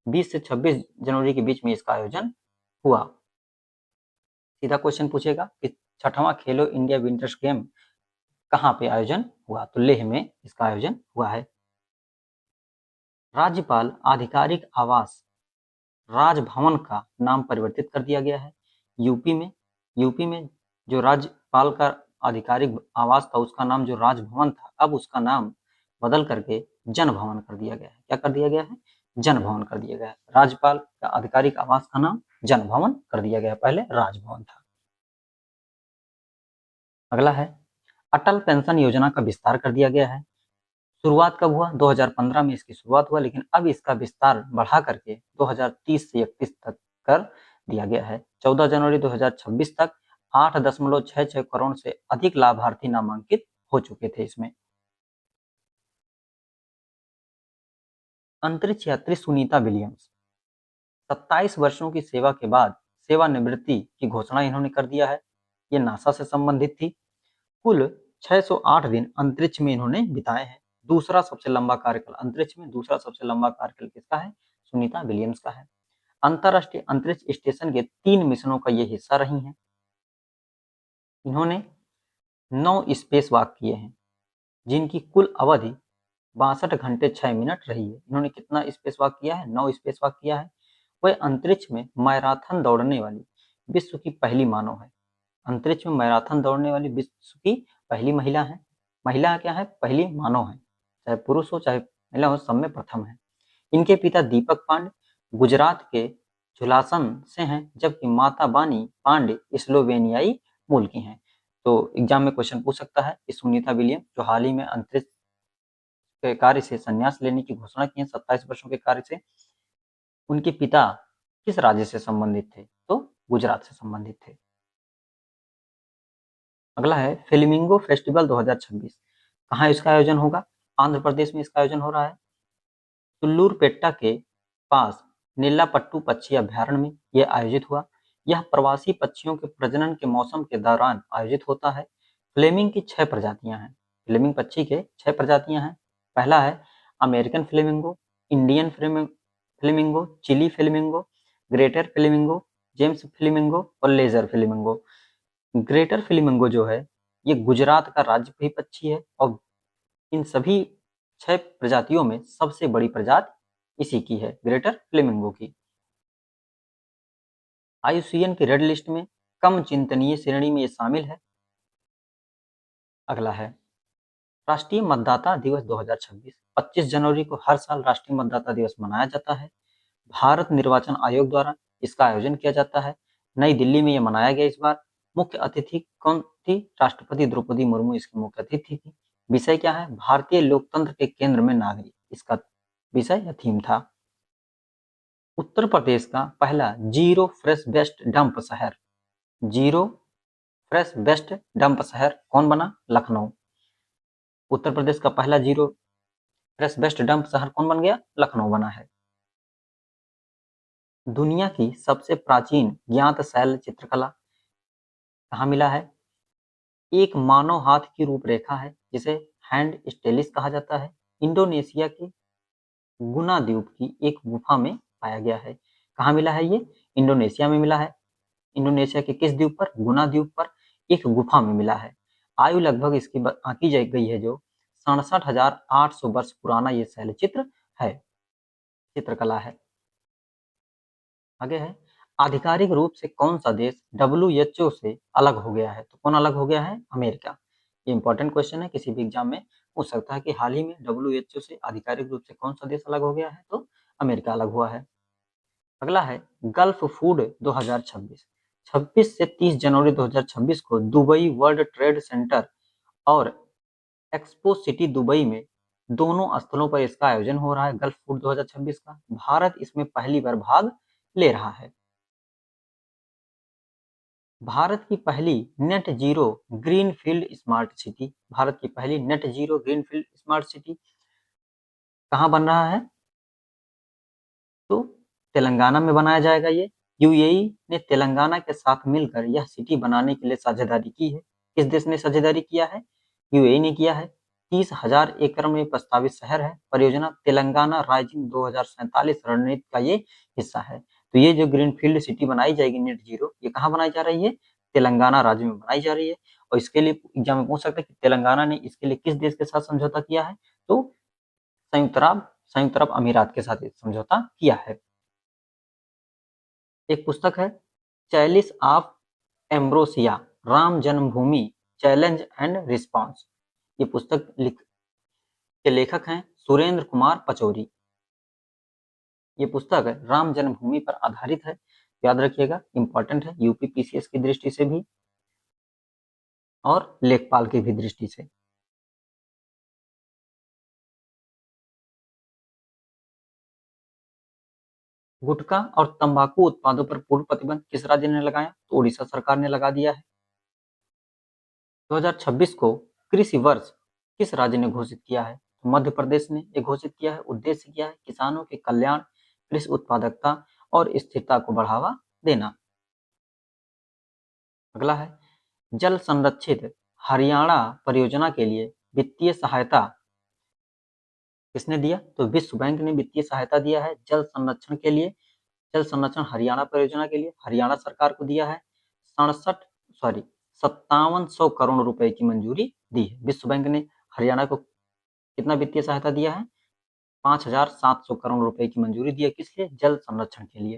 20 से 26 जनवरी के बीच में इसका आयोजन हुआ। सीधा क्वेश्चन पूछेगा कि छठवां खेलो इंडिया विंटर्स गेम कहाँ पे आयोजन हुआ? तो लेह में इसका आयोजन हुआ है। राज्यपाल आधिकारिक आवास राजभवन का नाम परिवर्तित कर दिया गया है। यूपी में जो राज्यपाल का आधिकारिक आवास था उसका नाम जो राजभवन था, अब उसका नाम बदल करके जनभवन कर दिया गया है। क्या कर दिया गया है? जनभवन कर दिया गया है। राज्यपाल का आधिकारिक आवास का नाम जनभवन कर दिया गया, पहले राजभवन था। अगला है अटल पेंशन योजना का विस्तार कर दिया गया है। शुरुआत कब हुआ? 2015 में इसकी शुरुआत हुआ, लेकिन अब इसका विस्तार बढ़ा करके 2030 से 31 तक कर दिया गया है। 14 जनवरी 2026 तक 8.66 करोड़ से अधिक लाभार्थी नामांकित हो चुके थे इसमें। अंतरिक्ष यात्री सुनीता विलियम्स 27 वर्षों की सेवा के बाद सेवानिवृत्ति की घोषणा इन्होंने कर दिया है। ये नासा से संबंधित थी। कुल 608 दिन अंतरिक्ष में इन्होंने बिताए हैं। दूसरा सबसे लंबा कार्यकाल अंतरिक्ष में, दूसरा सबसे लंबा कार्यकाल किसका है? सुनीता विलियम्स का है। अंतरराष्ट्रीय अंतरिक्ष स्टेशन के 3 मिशनों का ये हिस्सा रही हैं। इन्होंने 9 स्पेस वॉक किए हैं जिनकी कुल अवधि 62 घंटे 6 मिनट रही है। इन्होंने कितना स्पेस वॉक किया है? 9 स्पेस वॉक किया है। वह अंतरिक्ष में मैराथन दौड़ने वाली विश्व की पहली मानव है। अंतरिक्ष में मैराथन दौड़ने वाली विश्व की पहली महिला है। महिला क्या है? पहली मानव है। चाहे पुरुष हो चाहे महिला हो, सब में प्रथम है। इनके पिता दीपक पांडे गुजरात के झुलासन से हैं, जबकि माता बानी पांडे स्लोवेनियाई मूल की हैं। तो एग्जाम में क्वेश्चन पूछ सकता है कि सुनीता विलियम जो हाल ही में अंतरिक्ष के कार्य से संन्यास लेने की घोषणा की है 27 वर्षों के कार्य से, उनके पिता किस राज्य से संबंधित थे? तो गुजरात से संबंधित थे। अगला है फ्लेमिंगो फेस्टिवल 2026 कहाँ इसका आयोजन होगा? आंध्र प्रदेश में इसका आयोजन हो रहा है। तुल्लूरपेट्टा के पास नीलापट्टू पक्षी अभ्यारण्य में यह आयोजित हुआ। यह प्रवासी पक्षियों के प्रजनन के मौसम के दौरान आयोजित होता है। फ्लेमिंग की 6 प्रजातियां हैं। फ्लेमिंग पक्षी के 6 प्रजातियां हैं। पहला है American flamingo, Indian flamingo, Chile flamingo, greater flamingo, James flamingo और लेजर फ्लेमिंगो। ग्रेटर फ्लेमिंगो जो है ये गुजरात का राज्य पक्षी है और इन सभी 6 प्रजातियों में सबसे बड़ी प्रजाति इसी की है, ग्रेटर फ्लेमिंगो की। आईयूसीएन की रेड लिस्ट में कम चिंतनीय श्रेणी में ये शामिल है। अगला है राष्ट्रीय मतदाता दिवस 2026 25 जनवरी को हर साल राष्ट्रीय मतदाता दिवस मनाया जाता है। भारत निर्वाचन आयोग द्वारा इसका आयोजन किया जाता है। नई दिल्ली में यह मनाया गया इस बार। मुख्य अतिथि कौन थी? राष्ट्रपति द्रौपदी मुर्मू इसकी मुख्य अतिथि थी। विषय क्या है? भारतीय लोकतंत्र के केंद्र में नागरिक। इसका विषय या थीम था। उत्तर प्रदेश का पहला जीरो फ्रेश वेस्ट डंप शहर, जीरो फ्रेश वेस्ट डंप शहर कौन बना? लखनऊ। उत्तर प्रदेश का पहला जीरो फ्रेश वेस्ट डंप शहर कौन बन गया? लखनऊ बना है। दुनिया की सबसे प्राचीन ज्ञात शैल चित्रकला कहाँ मिला है? एक मानव हाथ की रूपरेखा है जिसे हैंड स्टेलिस कहा जाता है, इंडोनेशिया के गुना द्वीप की एक गुफा में पाया गया है। कहाँ मिला है ये? इंडोनेशिया में मिला है। इंडोनेशिया के किस द्वीप पर? गुना द्वीप पर एक गुफा में मिला है। आयु लगभग इसकी आंकी गई है जो 67,800 वर्ष पुराना ये शैलचित्र है, चित्रकला है। आगे है, आधिकारिक रूप से कौन सा देश WHO से अलग हो गया है? तो कौन अलग हो गया है? अमेरिका। ये इंपॉर्टेंट क्वेश्चन है, किसी भी एग्जाम में पूछ सकता है कि हाल ही में WHO से आधिकारिक रूप से कौन सा देश अलग हो गया है? तो अमेरिका अलग हुआ है। अगला है गल्फ फूड 2026। 26 से 30 जनवरी 2026 को दुबई वर्ल्ड ट्रेड सेंटर और एक्सपो सिटी दुबई में दोनों स्थलों पर इसका आयोजन हो रहा है, गल्फ फूड 2026 का। भारत इसमें पहली बार भाग ले रहा है। भारत की पहली net zero green field smart city, Bharat की पहली net zero green field smart city कहाँ बन रहा है? तो तेलंगाना में बनाया जाएगा ये। यूएई ने तेलंगाना के साथ मिलकर यह सिटी बनाने के लिए साझेदारी की है। किस देश ने साझेदारी किया है? यूएई ने किया है। 30,000 एकड़ में प्रस्तावित शहर है। परियोजना तेलंगाना राइजिंग 2047 रणनीति का ये हिस्सा है। तो ये जो ग्रीनफील्ड सिटी बनाई जाएगी नेट जीरो, ये कहाँ बनाई जा रही है? तेलंगाना राज्य में बनाई जा रही है। और इसके लिए एग्जाम में पूछ सकते हैं कि तेलंगाना ने इसके लिए किस देश के साथ समझौता किया है? तो संयुक्त अरब अमीरात के साथ समझौता किया है। एक पुस्तक है chalice of ambrosia, Ram Janmabhoomi challenge and response. ये पुस्तक के लेखक हैं सुरेंद्र कुमार पचौरी। ये पुस्तक है राम जन्मभूमि पर आधारित है, याद रखिएगा, इंपॉर्टेंट है यूपी पीसीएस की दृष्टि से भी और लेखपाल की भी दृष्टि से। गुटखा और तंबाकू उत्पादों पर पूर्ण प्रतिबंध किस राज्य ने लगाया? तो उड़ीसा सरकार ने लगा दिया है। 2026 को कृषि वर्ष किस राज्य ने घोषित किया है? तो मध्य प्रदेश ने ये घोषित किया है। उद्देश्य क्या है? किसानों के कल्याण, कृषि उत्पादकता और स्थिरता को बढ़ावा देना। अगला है जल संरक्षित हरियाणा परियोजना के लिए वित्तीय सहायता किसने दिया? तो विश्व बैंक ने वित्तीय सहायता दिया है जल संरक्षण के लिए। जल संरक्षण हरियाणा परियोजना के लिए हरियाणा सरकार को दिया है 5700 करोड़ रुपए की मंजूरी दी है। विश्व बैंक ने हरियाणा को कितना वित्तीय सहायता दिया है? 5,700 करोड़ रुपए की मंजूरी दी है। किस लिए? जल संरक्षण के लिए।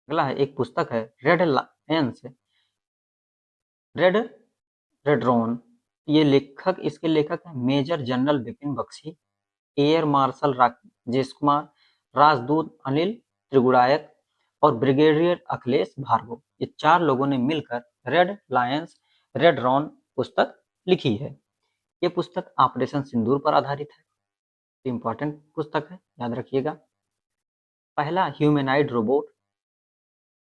अगला है एक पुस्तक है रेड लायंस रेड रेड्रॉन। ये लेखक, इसके लेखक हैं major general Bipin Bakshi, air marshal Rajesh Kumar, राजदूत अनिल त्रिगुणायत और ब्रिगेडियर अखिलेश भार्गव। ये 4 लोगों ने मिलकर रेड लायंस रेड रॉन पुस्तक लिखी है। ये पुस्तक ऑपरेशन सिंदूर पर आधारित है। इंपॉर्टेंट पुस्तक है, याद रखिएगा। पहला ह्यूमैनॉइड रोबोट,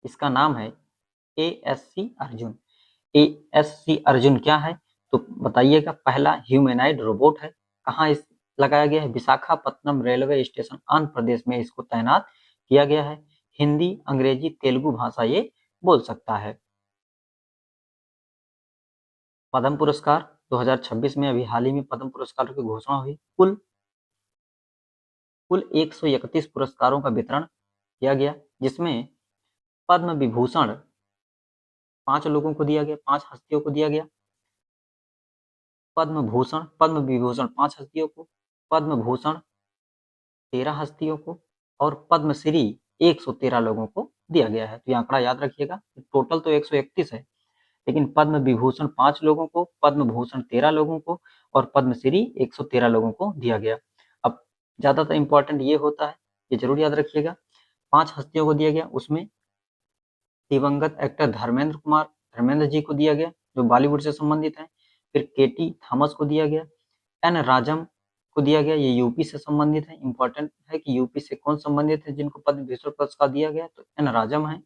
इसका नाम है ASC अर्जुन। ASC अर्जुन क्या है? तो बताइएगा। पहला ह्यूमैनॉइड रोबोट है। कहाँ इस लगाया गया है? विशाखापत्तनम रेलवे स्टेशन आंध्र प्रदेश में इसको तैनात किया गया है। हिंदी, अंग्रेजी, तेलुगु भाषा ये बोल सकता है। पद्म पुरस्कार 2026 में अभी हाल ही में पद्म पुरस्कारों की घोषणा हुई। कुल 131 पुरस्कारों का वितरण किया गया, जिसमें पद्म विभूषण 5 लोगों को दिया गया, 5 हस्तियों को दिया गया। पद्म विभूषण 5 हस्तियों को, पद्म भूषण 13 हस्तियों को और पद्मश्री 113 लोगों को दिया गया है। तो ये आंकड़ा याद रखिएगा। टोटल तो 131 है, लेकिन पद्म विभूषण 5 लोगों को, पद्म भूषण 13 लोगों को और पद्मश्री 113 लोगों को दिया गया। अब ज्यादातर इंपॉर्टेंट ये होता है, ये जरूर याद रखिएगा। 5 हस्तियों को दिया गया, उसमें दिवंगत एक्टर धर्मेंद्र जी को दिया गया, जो बॉलीवुड से संबंधित हैं। फिर KT थॉमस को दिया गया, N राजम को दिया गया, ये यूपी से संबंधित है। इंपॉर्टेंट है कि यूपी से कौन संबंधित है जिनको पद्म भूषण पुरस्कार दिया गया, तो एन राजम है,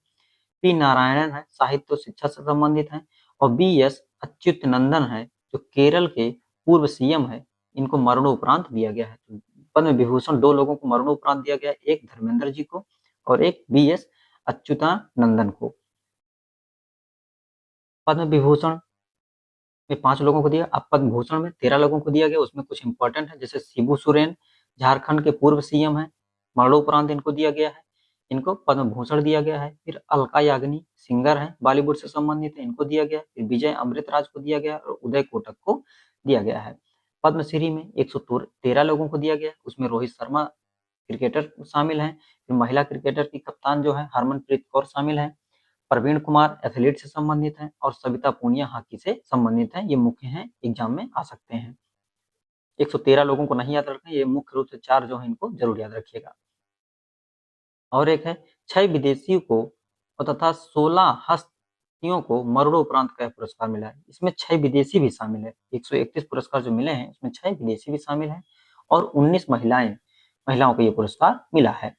पी नारायणन है, साहित्य और शिक्षा से संबंधित है, और बी एस अच्युतनंदन है जो केरल के पूर्व सीएम है, इनको मरणोपरांत दिया गया है। पद्म विभूषण 2 लोगों को मरणोपरांत दिया गया है, एक धर्मेंद्र जी को और एक बी एस अच्युतानंदन को। पद्म विभूषण में 5 लोगों को दिया, अब पद्म भूषण में 13 लोगों को दिया गया। उसमें कुछ इंपॉर्टेंट है, जैसे शिबू सोरेन झारखंड के पूर्व सीएम है, मरणोपरांत इनको दिया गया है, इनको पद्म भूषण दिया गया है। फिर अलका याग्निक सिंगर है, बॉलीवुड से संबंधित है, इनको दिया गया। फिर विजय अमृतराज को दिया गया और उदय कोटक को दिया गया है। पद्मश्री में 113 लोगों को दिया गया, उसमें रोहित शर्मा क्रिकेटर शामिल हैं, फिर महिला क्रिकेटर की कप्तान जो है हरमनप्रीत कौर शामिल है, प्रवीण कुमार एथलीट से संबंधित हैं और सविता पूनिया हॉकी से संबंधित हैं। ये मुख्य हैं, एग्जाम में आ सकते हैं। 113 लोगों को नहीं याद रखना, ये मुख्य रूप से 4 जो है इनको जरूर याद रखिएगा। और एक है 6 विदेशियों को और तथा 16 हस्तियों को मरणोपरांत का पुरस्कार मिला है। इसमें 6 विदेशी भी शामिल है। 131 पुरस्कार जो मिले हैं इसमें 6 विदेशी भी शामिल हैं और 19 महिलाओं को ये पुरस्कार मिला है।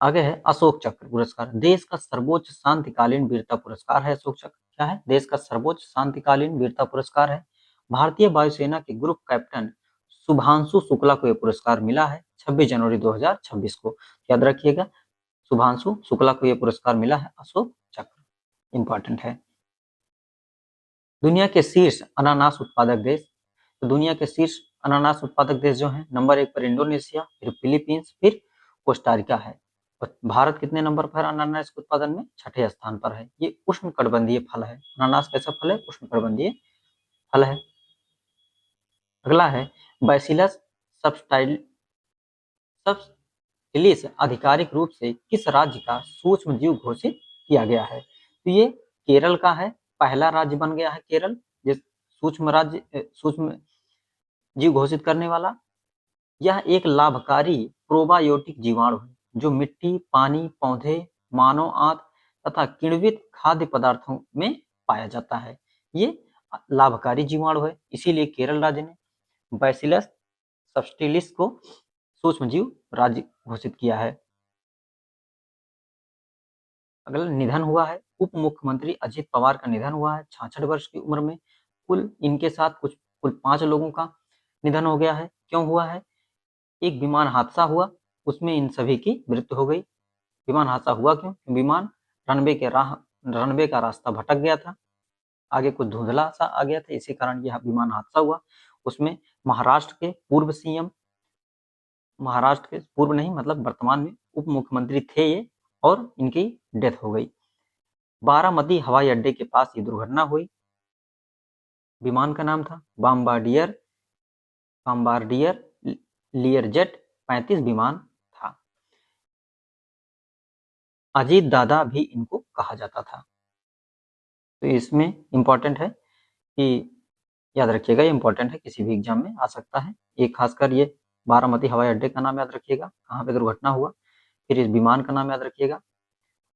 आगे है अशोक चक्र पुरस्कार, देश का सर्वोच्च शांतिकालीन वीरता पुरस्कार है। अशोक चक्र क्या है? देश का सर्वोच्च शांतिकालीन वीरता पुरस्कार है। भारतीय वायुसेना के ग्रुप कैप्टन शुभांशु शुक्ला को यह पुरस्कार मिला है 26 जनवरी 2026 को। याद रखिएगा, शुभांशु शुक्ला को यह पुरस्कार मिला है अशोक चक्र, इंपॉर्टेंट है। दुनिया के शीर्ष अनानास उत्पादक देश, तो दुनिया के शीर्ष अनानास उत्पादक देश जो है, नंबर 1 पर इंडोनेशिया, फिर फिलीपींस, फिर कोस्टारिका है। और भारत कितने नंबर पर अनानास के उत्पादन में? 6ठे स्थान पर है। ये उष्णकटिबंधीय फल है। अनानास कैसा फल है? उष्णकटिबंधीय फल है। अगला है बैसिलस सबटिलिस आधिकारिक रूप से किस राज्य का सूक्ष्म जीव घोषित किया गया है? तो ये केरल का है, पहला राज्य बन गया है केरल जिस सूक्ष्म जीव घोषित करने वाला। यह एक लाभकारी प्रोबायोटिक जीवाणु है जो मिट्टी, पानी, पौधे, मानव आंत तथा किण्वित खाद्य पदार्थों में पाया जाता है। ये लाभकारी जीवाणु है, इसीलिए केरल राज्य ने बैसिलस सबटिलिस को सूक्ष्म जीव राज्य घोषित किया है। अगला निधन हुआ है, उप मुख्यमंत्री अजित पवार का निधन हुआ है 66 वर्ष की उम्र में। कुल इनके साथ कुल 5 लोगों का निधन हो गया है। क्यों हुआ है? एक विमान हादसा हुआ, उसमें इन सभी की मृत्यु हो गई। विमान हादसा हुआ क्यों? विमान रनवे का रास्ता भटक गया था, आगे कुछ धुंधला सा आ गया था, इसी कारण यह विमान हादसा हुआ। उसमें महाराष्ट्र के पूर्व सीएम, महाराष्ट्र के पूर्व नहीं मतलब वर्तमान में उप मुख्यमंत्री थे ये, और इनकी डेथ हो गई। बारामती हवाई अड्डे के पास ये दुर्घटना हुई। विमान का नाम था बॉम्बार्डियर लियरजेट 35 विमान था। अजीत दादा भी इनको कहा जाता था। तो इसमें इंपॉर्टेंट है कि याद रखिएगा, ये इंपॉर्टेंट है, किसी भी एग्जाम में आ सकता है। एक खासकर ये बारामती हवाई अड्डे का नाम याद रखिएगा, कहाँ पे दुर्घटना हुआ। फिर इस विमान का नाम याद रखिएगा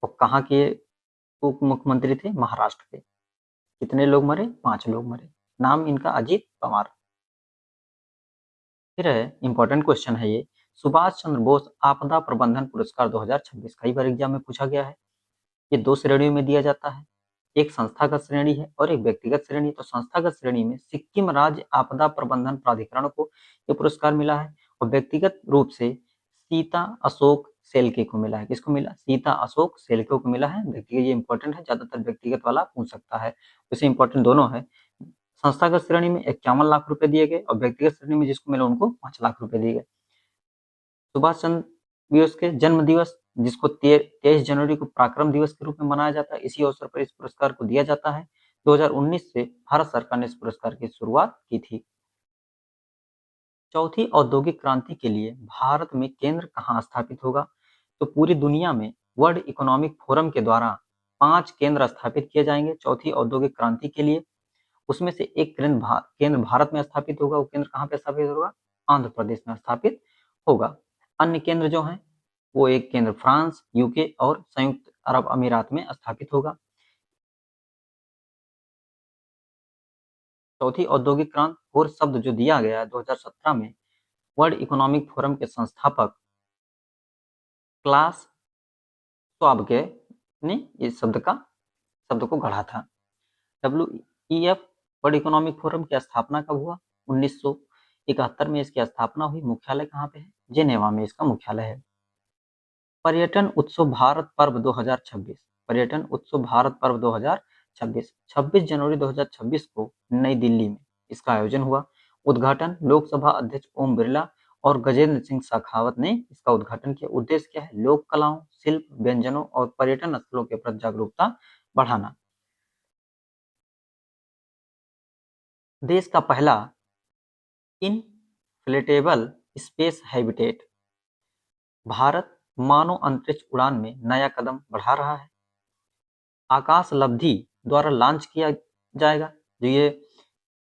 और कहाँ के उप मुख्यमंत्री थे? महाराष्ट्र के। कितने लोग मरे? 5 लोग मरे। नाम इनका अजीत पवार। फिर है इंपॉर्टेंट क्वेश्चन है ये, सुभाष चंद्र बोस आपदा प्रबंधन पुरस्कार 2026 कई बार एग्जाम में पूछा गया है। ये 2 श्रेणियों में दिया जाता है, एक संस्थागत श्रेणी है और एक व्यक्तिगत श्रेणी। तो संस्थागत श्रेणी में सिक्किम राज्य आपदा प्रबंधन प्राधिकरण को ये पुरस्कार मिला है और व्यक्तिगत रूप से सीता अशोक सेल्के को मिला है। किसको मिला? सीता अशोक सेल्के को मिला है। व्यक्तिगत, ये इंपॉर्टेंट है, ज्यादातर व्यक्तिगत वाला पूछ सकता है, वैसे इंपॉर्टेंट दोनों है। संस्थागत श्रेणी में 51 लाख रुपए दिए गए और व्यक्तिगत श्रेणी में जिसको मिला उनको 5 लाख रुपए दिए गए। सुभाष चंद्र बोस के जन्म दिवस, जिसको 23 जनवरी को पराक्रम दिवस के रूप में मनाया जाता है, इसी अवसर पर इस पुरस्कार को दिया जाता है। 2019 से भारत सरकार ने इस पुरस्कार की शुरुआत की थी। चौथी औद्योगिक क्रांति के लिए भारत में केंद्र कहाँ स्थापित होगा? तो पूरी दुनिया में वर्ल्ड इकोनॉमिक फोरम के द्वारा 5 केंद्र स्थापित किए जाएंगे चौथी औद्योगिक क्रांति के लिए। उसमें से एक केंद्र भारत में स्थापित होगा। वो केंद्र कहाँ पे स्थापित होगा? आंध्र प्रदेश में स्थापित होगा। अन्य केंद्र जो हैं वो एक केंद्र फ्रांस, यूके और संयुक्त अरब अमीरात में स्थापित होगा। चौथी औद्योगिक क्रांति और शब्द जो दिया गया है 2017 में वर्ल्ड इकोनॉमिक फोरम के संस्थापक क्लास श्वाब के ने इस शब्द को गढ़ा था। WEF वर्ल्ड इकोनॉमिक फोरम की स्थापना कब हुआ? 1971 में इसकी स्थापना हुई। मुख्यालय कहाँ पे है? जेनेवा में इसका मुख्यालय है। पर्यटन उत्सव भारत पर्व 2026। पर्यटन उत्सव भारत पर्व 2026 26 जनवरी 2026 को नई दिल्ली में इसका आयोजन हुआ। उद्घाटन लोकसभा अध्यक्ष ओम बिरला और गजेंद्र सिंह शेखावत ने इसका उद्घाटन किया। उद्देश्य क्या है? लोक कलाओं, शिल्प, व्यंजनों और पर्यटन स्थलों के प्रति जागरूकता बढ़ाना। देश का पहला इनफ्लेटेबल स्पेस हैबिटेट। भारत मानव अंतरिक्ष उड़ान में नया कदम बढ़ा रहा है। आकाश लब्धि द्वारा लॉन्च किया जाएगा। जो ये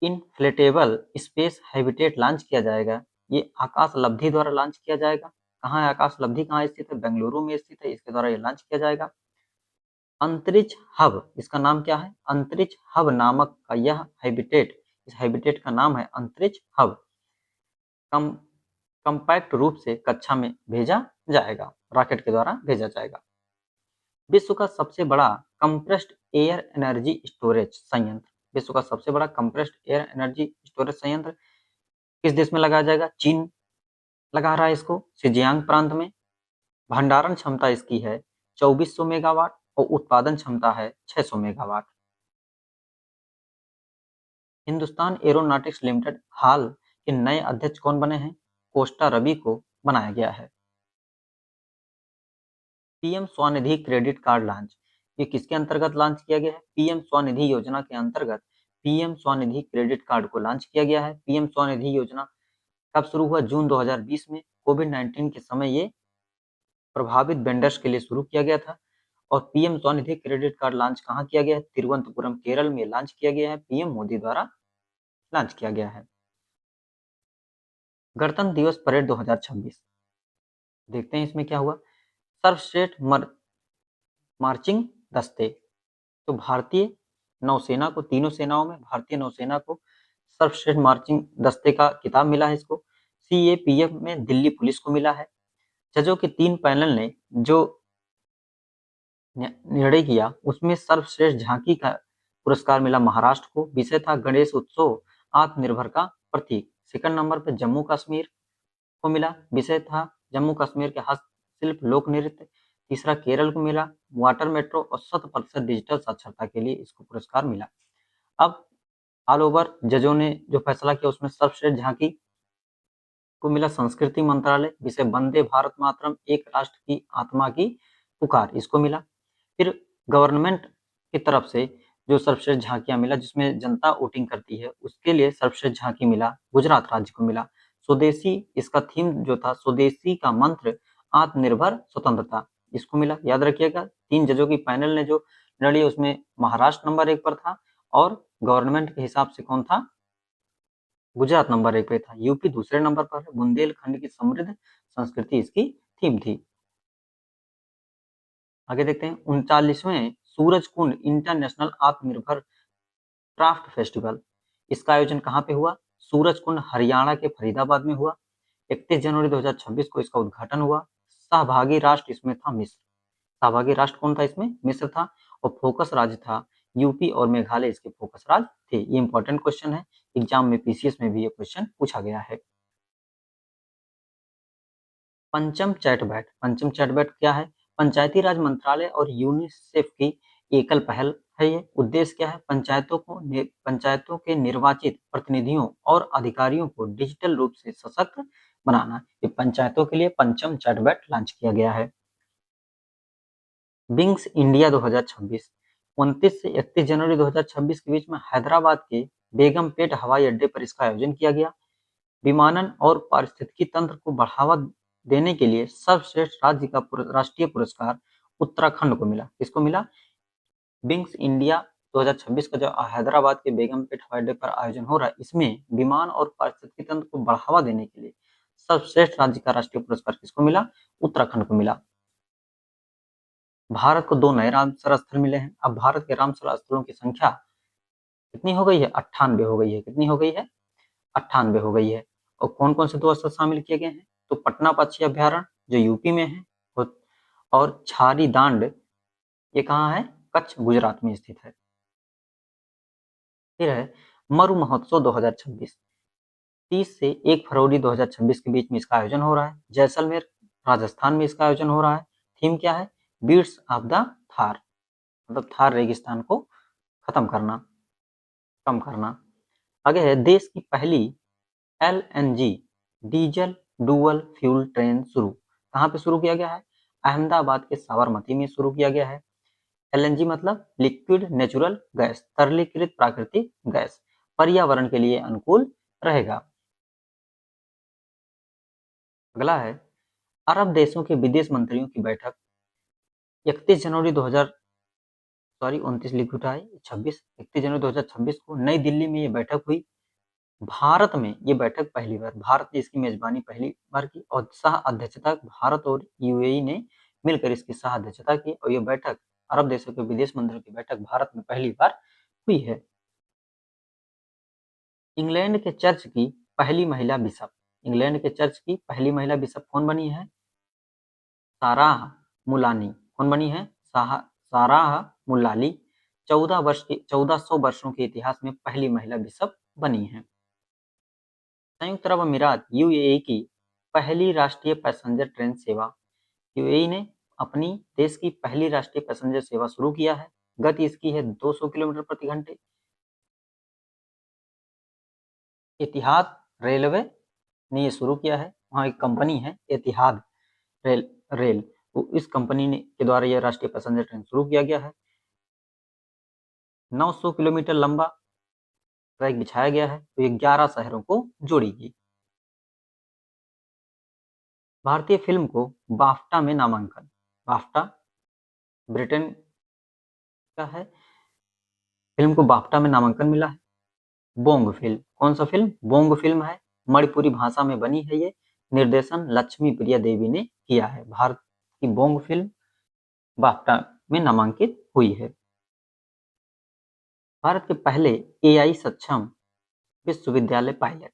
इनफ्लेटेबल स्पेस हैबिटेट लॉन्च किया जाएगा, ये आकाश लब्धि द्वारा लॉन्च किया जाएगा। कहाँ है आकाश लब्धि? कहाँ स्थित है? बेंगलुरु में स्थित है। इसके द्वारा ये लॉन्च किया जाएगा। अंतरिक्ष हब, इसका नाम क्या है? अंतरिक्ष हब नामक का यह हैबिटेट, इस हैबिटेट का नाम है अंतरिक्ष हब। कंपैक्ट रूप से कक्षा में भेजा जाएगा, रॉकेट के द्वारा भेजा जाएगा। विश्व का सबसे बड़ा कंप्रेस्ड एयर एनर्जी स्टोरेज संयंत्र, विश्व का सबसे बड़ा कंप्रेस्ड एयर एनर्जी स्टोरेज संयंत्र किस देश में लगाया जाएगा? चीन लगा रहा है इसको, सिजियांग प्रांत में। भंडारण क्षमता इसकी है 2400 मेगावाट और उत्पादन क्षमता है 600 मेगावाट। हिंदुस्तान एरोनॉटिक्स लिमिटेड हाल के नए अध्यक्ष कौन बने हैं? कोस्टा रवि को बनाया गया है। PM Svanidhi credit card launch, ये किसके अंतर्गत लॉन्च किया गया है? पीएम स्वनिधि योजना के अंतर्गत पीएम स्वनिधि क्रेडिट कार्ड को लॉन्च किया गया है। पीएम स्वनिधि योजना कब शुरू हुआ? जून 2020 में। कोविड-19 के समय ये प्रभावित वेंडर्स के लिए शुरू किया गया था। और PM Svanidhi credit card launch कहाँ किया गया है? तिरुवनंतपुरम केरल में लॉन्च किया गया है। पीएम मोदी द्वारा लॉन्च किया गया है। गणतंत्र दिवस परेड 2026 देखते हैं इसमें क्या हुआ। सर्वश्रेष्ठ मार्चिंग दस्ते, तो भारतीय नौसेना को, तीनों सेनाओं में भारतीय नौसेना को सर्वश्रेष्ठ मार्चिंग दस्ते का खिताब मिला है इसको। सीएपीएफ में दिल्ली पुलिस को मिला है। जजों के 3 पैनल ने जो निर्णय किया उसमें सर्वश्रेष्ठ झांकी का पुरस्कार मिला महाराष्ट्र को। विषय था गणेश उत्सव आत्मनिर्भर का प्रतीक। सेकंड नंबर पर जम्मू कश्मीर को मिला। विषय था जम्मू कश्मीर के हस्तशिल्प लोक नृत्य। तीसरा केरल को मिला वाटर मेट्रो और 100% डिजिटल साक्षरता के लिए इसको पुरस्कार मिला। अब ऑल ओवर जजों ने जो फैसला किया उसमें सर्वश्रेष्ठ झांकी को मिला संस्कृति मंत्रालय। विषय वंदे भारत मातरम एक राष्ट्र की आत्मा की पुकार, इसको मिला। फिर गवर्नमेंट की तरफ से जो सर्वश्रेष्ठ झांकियां मिला जिसमें जनता वोटिंग करती है उसके लिए सर्वश्रेष्ठ झांकी मिला गुजरात राज्य को मिला। स्वदेशी, इसका थीम जो था स्वदेशी का मंत्र आत्मनिर्भर स्वतंत्रता, इसको मिला। याद रखिएगा 3 जजों की पैनल ने जो लड़ी उसमें महाराष्ट्र नंबर 1 पर था और गवर्नमेंट के हिसाब से कौन था? गुजरात नंबर 1 पे था। यूपी दूसरे नंबर पर है। बुंदेलखंड की समृद्ध संस्कृति इसकी थीम थी। आगे देखते हैं 39वें सूरज कुंड इंटरनेशनल आत्मनिर्भर क्राफ्ट फेस्टिवल, इसका आयोजन कहाँ पे हुआ? सूरज कुंड हरियाणा के फरीदाबाद में हुआ। 31 जनवरी 2026 को इसका उद्घाटन हुआ। सहभागी राष्ट्र इसमें था मिस्र। सहभागी राष्ट्र कौन था इसमें? मिस्र था। और फोकस राज्य था यूपी और मेघालय इसके फोकस राज्य थे। ये इंपॉर्टेंट क्वेश्चन है, एग्जाम में पीसीएस में भी ये क्वेश्चन पूछा गया है। पंचम चैटबैट, पंचम चैटबैट क्या है? पंचायती राज मंत्रालय और यूनिसेफ की एकल पहल है। ये उद्देश्य क्या है? पंचायतों के निर्वाचित प्रतिनिधियों और अधिकारियों को डिजिटल रूप से सशक्त बनाना। ये पंचायतों के लिए पंचम चैटबैट लॉन्च किया गया है। विंग्स इंडिया 2026 29 से 31 जनवरी 2026 के बीच में हैदराबाद के बेगमपेट हवाई अड्डे पर इसका आयोजन किया गया। विमानन और पारिस्थितिकी तंत्र को बढ़ावा देने के लिए सर्वश्रेष्ठ राज्य का राष्ट्रीय पुरस्कार उत्तराखंड को मिला। किसको मिला? विंग्स इंडिया 2026 का जो हैदराबाद के बेगमपेट हवाई अड्डे पर आयोजन हो रहा है, इसमें विमान और पारिस्थितिकी तंत्र को बढ़ावा देने के लिए सर्वश्रेष्ठ राज्य का राष्ट्रीय पुरस्कार किसको मिला? उत्तराखंड को मिला। भारत को 2 नए रामसर स्थल मिले हैं। अब भारत के रामसर स्थलों की संख्या कितनी हो गई है? 98 हो गई है। कितनी हो गई है? 98 हो गई है। और कौन कौन से 2 स्थल शामिल किए गए हैं? तो पटना पक्षी अभ्यारण्य जो यूपी में है, और छारी दांड ये कहाँ है? कच्छ गुजरात में स्थित है। फिर है मरु महोत्सव 2026, 30 से 1 फरवरी 2026 के बीच में इसका आयोजन हो रहा है। जैसलमेर राजस्थान में इसका आयोजन हो रहा है। थीम क्या है? बीट्स ऑफ द थार, मतलब थार रेगिस्तान को खत्म करना, कम करना। आगे है देश की पहली LNG diesel dual fuel train शुरू। कहाँ पे शुरू किया गया है? अहमदाबाद के साबरमती में शुरू किया गया है। एलएनजी मतलब लिक्विड नेचुरल गैस, तरलीकृत प्राकृतिक गैस, पर्यावरण के लिए अनुकूल रहेगा। अगला है अरब देशों के विदेश मंत्रियों की बैठक 31 जनवरी 2000 सॉरी 29 लिख उठा है 26 31 जनवरी 2026 को नई दिल्ली में ये बैठक हुई। भारत में ये बैठक पहली बार, भारत ने इसकी मेजबानी पहली बार की और सह अध्यक्षता भारत और यूएई ने मिलकर इसकी सह अध्यक्षता की, और ये बैठक अरब देशों के विदेश मंत्रियों की बैठक भारत में पहली बार हुई है। इंग्लैंड के चर्च की पहली महिला बिशप, इंग्लैंड के चर्च की पहली महिला बिशप कौन बनी है? साराह मुलानी। कौन बनी है? साराह मुलाली 1400 वर्षों के इतिहास में पहली महिला बिशप बनी है। संयुक्त अरब अमीरात यूएई की पहली राष्ट्रीय पैसेंजर ट्रेन सेवा, यूएई ने अपनी देश की पहली राष्ट्रीय पैसेंजर सेवा शुरू किया है। गति इसकी है 200 किलोमीटर प्रति घंटे। इतिहाद रेलवे ने ये शुरू किया है, वहाँ एक कंपनी है इतिहाद रेल, तो इस कंपनी ने के द्वारा यह राष्ट्रीय पैसेंजर ट्रेन शुरू किया गया है। 900 किलोमीटर लंबा ट्रैक बिछाया गया है, तो ये 11 शहरों को जोड़ेगी। भारतीय फिल्म को बाफ्टा में नामांकन, बाफ्टा ब्रिटेन का है, फिल्म को बाफ्टा में नामांकन मिला है। बोंग फिल्म, कौन सा फिल्म? बोंग फिल्म है, मणिपुरी भाषा में बनी है ये, निर्देशन लक्ष्मी प्रिया देवी ने किया है। भारत की बोंग फिल्म बाफ्टा में नामांकित हुई है। भारत के पहले एआई सक्षम विश्वविद्यालय पायलट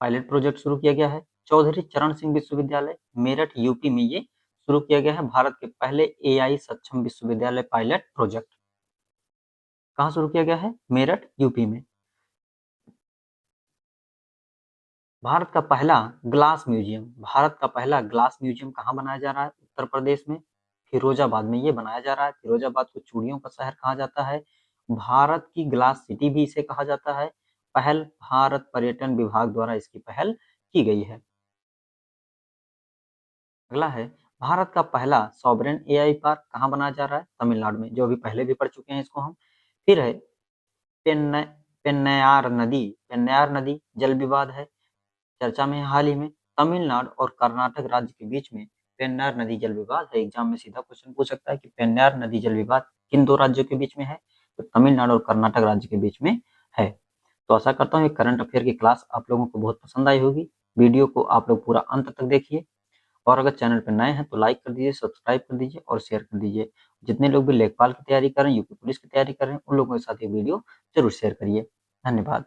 पायलट प्रोजेक्ट शुरू किया गया है। चौधरी चरण सिंह विश्वविद्यालय मेरठ यूपी में ये शुरू किया गया है। भारत के पहले एआई सक्षम विश्वविद्यालय पायलट प्रोजेक्ट कहाँ शुरू किया गया है? मेरठ यूपी में। भारत का पहला ग्लास म्यूजियम, भारत का पहला ग्लास म्यूजियम कहाँ बनाया जा रहा है? उत्तर प्रदेश में फिरोजाबाद में ये बनाया जा रहा है। फिरोजाबाद को चूड़ियों का शहर कहा जाता है। भारत की ग्लास सिटी भी इसे कहा जाता है। पहल भारत पर्यटन विभाग द्वारा इसकी पहल की गई है। अगला है भारत का पहला सॉवरेन एआई पार्क कहाँ बनाया जा रहा है? तमिलनाडु में, जो अभी पहले भी पढ़ चुके हैं इसको हम। फिर है पेन्नई पेन्नयार नदी जल विवाद है, चर्चा में है हाल ही में। तमिलनाडु और कर्नाटक राज्य के बीच में पेन्नार नदी जल विवाद है। एग्जाम में सीधा क्वेश्चन पूछ सकता है कि पेन्नार नदी जल विवाद किन 2 राज्यों के बीच में है? तो तमिलनाडु और कर्नाटक राज्य के बीच में है। तो आशा करता हूँ ये करंट अफेयर की क्लास आप लोगों को बहुत पसंद आई होगी। वीडियो को आप लोग पूरा अंत तक देखिए, और अगर चैनल पर नए हैं तो लाइक कर दीजिए, सब्सक्राइब कर दीजिए और शेयर कर दीजिए। जितने लोग भी लेखपाल की तैयारी कर रहे हैं, यूपी पुलिस की तैयारी कर रहे हैं, उन लोगों के साथ ये वीडियो जरूर शेयर करिए। धन्यवाद।